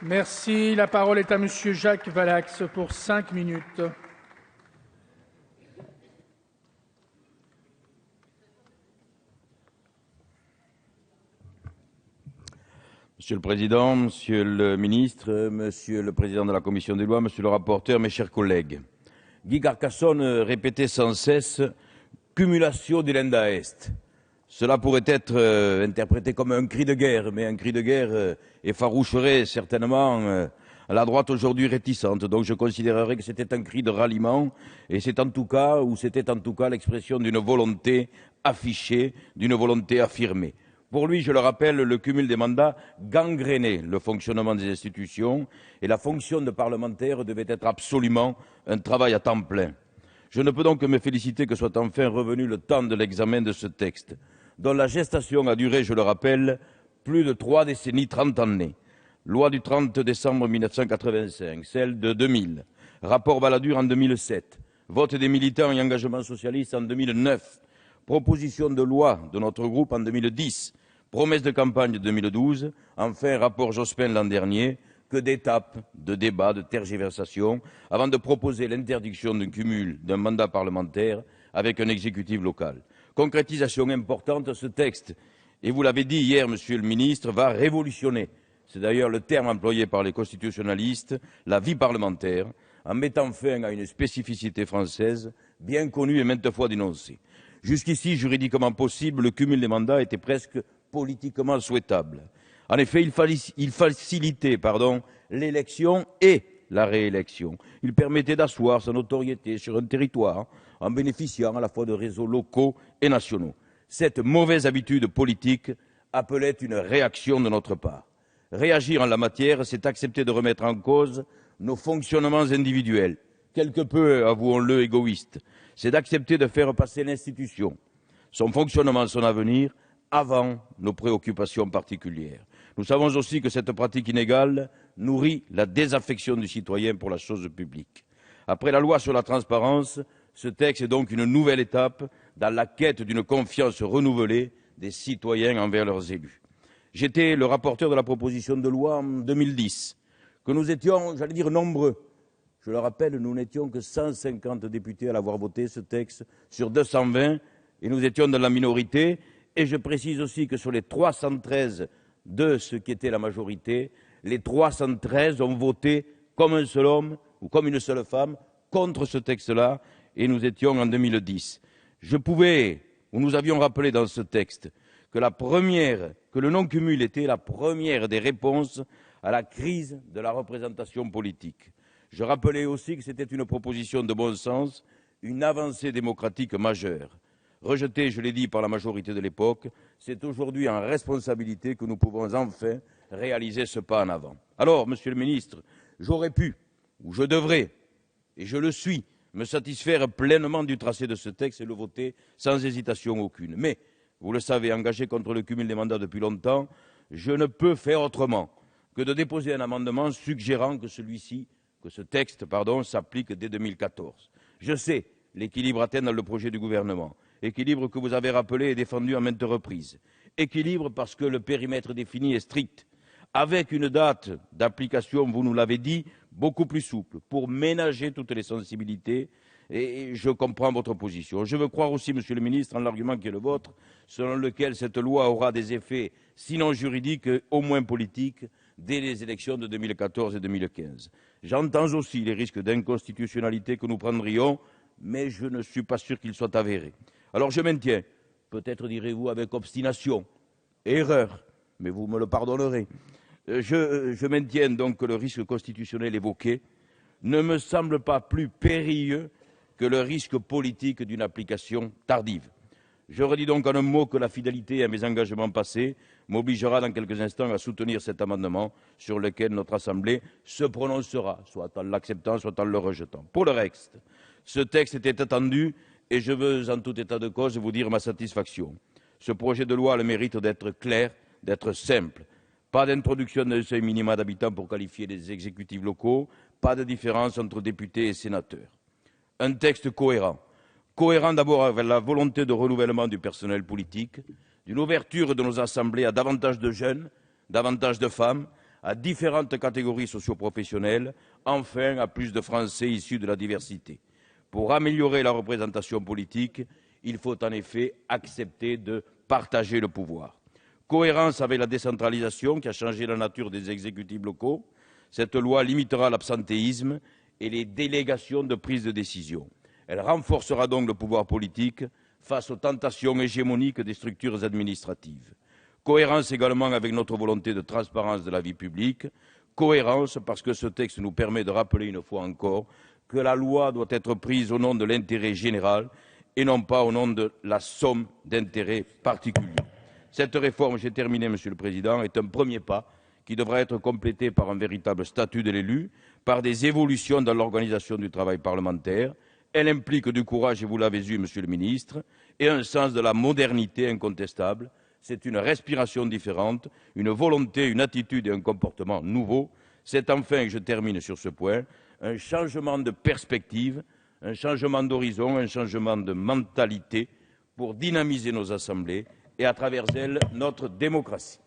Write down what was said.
Merci. La parole est à Monsieur Jacques Valax pour 5 minutes. Monsieur le Président, Monsieur le Ministre, Monsieur le Président de la Commission des lois, Monsieur le rapporteur, mes chers collègues. Guy Carcassonne répétait sans cesse « cumulation delenda est ». Cela pourrait être interprété comme un cri de guerre, mais un cri de guerre effaroucherait certainement la droite aujourd'hui réticente. Donc je considérerais que c'était un cri de ralliement, et c'était en tout cas l'expression d'une volonté affichée, d'une volonté affirmée. Pour lui, je le rappelle, le cumul des mandats gangrénait le fonctionnement des institutions et la fonction de parlementaire devait être absolument un travail à temps plein. Je ne peux donc que me féliciter que soit enfin revenu le temps de l'examen de ce texte, dont la gestation a duré, je le rappelle, plus de 3 décennies, 30 années. Loi du 30 décembre 1985, celle de 2000, rapport Balladur en 2007, vote des militants et engagement socialiste en 2009, proposition de loi de notre groupe en 2010, promesse de campagne 2012, enfin rapport Jospin l'an dernier, que d'étapes, de débats, de tergiversations, avant de proposer l'interdiction d'un cumul d'un mandat parlementaire avec un exécutif local. Concrétisation importante, ce texte, et vous l'avez dit hier, Monsieur le Ministre, va révolutionner, c'est d'ailleurs le terme employé par les constitutionnalistes, la vie parlementaire, en mettant fin à une spécificité française bien connue et maintes fois dénoncée. Jusqu'ici, juridiquement possible, le cumul des mandats était presque politiquement souhaitable. En effet, il facilitait l'élection et la réélection. Il permettait d'asseoir sa notoriété sur un territoire en bénéficiant à la fois de réseaux locaux et nationaux. Cette mauvaise habitude politique appelait une réaction de notre part. Réagir en la matière, c'est accepter de remettre en cause nos fonctionnements individuels, quelque peu, avouons-le, égoïstes. C'est d'accepter de faire passer l'institution, son fonctionnement, son avenir, avant nos préoccupations particulières. Nous savons aussi que cette pratique inégale nourrit la désaffection du citoyen pour la chose publique. Après la loi sur la transparence, ce texte est donc une nouvelle étape dans la quête d'une confiance renouvelée des citoyens envers leurs élus. J'étais le rapporteur de la proposition de loi en 2010, que nous étions, j'allais dire, nombreux. Je le rappelle, nous n'étions que 150 députés à l'avoir voté, ce texte, sur 220, et nous étions dans la minorité. Et je précise aussi que sur les 313 de ce qui était la majorité, les 313 ont voté comme un seul homme ou comme une seule femme contre ce texte-là, et nous étions en 2010. Nous avions rappelé dans ce texte que le non-cumul était la première des réponses à la crise de la représentation politique. Je rappelais aussi que c'était une proposition de bon sens, une avancée démocratique majeure. Rejeté, je l'ai dit, par la majorité de l'époque, c'est aujourd'hui en responsabilité que nous pouvons enfin réaliser ce pas en avant. Alors, Monsieur le Ministre, j'aurais pu, ou je devrais, et je le suis, me satisfaire pleinement du tracé de ce texte et le voter sans hésitation aucune. Mais, vous le savez, engagé contre le cumul des mandats depuis longtemps, je ne peux faire autrement que de déposer un amendement suggérant que ce texte s'applique dès 2014. Je sais l'équilibre atteint dans le projet du gouvernement, équilibre que vous avez rappelé et défendu à maintes reprises. Équilibre parce que le périmètre défini est strict, avec une date d'application, vous nous l'avez dit, beaucoup plus souple, pour ménager toutes les sensibilités, et je comprends votre position. Je veux croire aussi, Monsieur le Ministre, en l'argument qui est le vôtre, selon lequel cette loi aura des effets, sinon juridiques, au moins politiques, dès les élections de 2014 et 2015. J'entends aussi les risques d'inconstitutionnalité que nous prendrions, mais je ne suis pas sûr qu'ils soient avérés. Alors je maintiens, peut-être direz-vous avec obstination, erreur, mais vous me le pardonnerez, je maintiens donc que le risque constitutionnel évoqué ne me semble pas plus périlleux que le risque politique d'une application tardive. Je redis donc en un mot que la fidélité à mes engagements passés m'obligera dans quelques instants à soutenir cet amendement sur lequel notre Assemblée se prononcera, soit en l'acceptant, soit en le rejetant. Pour le reste, ce texte était attendu et je veux en tout état de cause vous dire ma satisfaction. Ce projet de loi a le mérite d'être clair, d'être simple. Pas d'introduction d'un seuil minimum d'habitants pour qualifier les exécutifs locaux, pas de différence entre députés et sénateurs. Un texte cohérent. Cohérent d'abord avec la volonté de renouvellement du personnel politique, d'une ouverture de nos assemblées à davantage de jeunes, davantage de femmes, à différentes catégories socio-professionnelles, enfin à plus de Français issus de la diversité. Pour améliorer la représentation politique, il faut en effet accepter de partager le pouvoir. Cohérence avec la décentralisation qui a changé la nature des exécutifs locaux. Cette loi limitera l'absentéisme et les délégations de prise de décision. Elle renforcera donc le pouvoir politique face aux tentations hégémoniques des structures administratives. Cohérence également avec notre volonté de transparence de la vie publique. Cohérence parce que ce texte nous permet de rappeler une fois encore que la loi doit être prise au nom de l'intérêt général et non pas au nom de la somme d'intérêts particuliers. Cette réforme, j'ai terminé, Monsieur le Président, est un premier pas qui devra être complété par un véritable statut de l'élu, par des évolutions dans l'organisation du travail parlementaire. Elle implique du courage, et vous l'avez vu, Monsieur le Ministre, et un sens de la modernité incontestable. C'est une respiration différente, une volonté, une attitude et un comportement nouveau. C'est enfin, et je termine sur ce point, un changement de perspective, un changement d'horizon, un changement de mentalité pour dynamiser nos assemblées et à travers elles notre démocratie.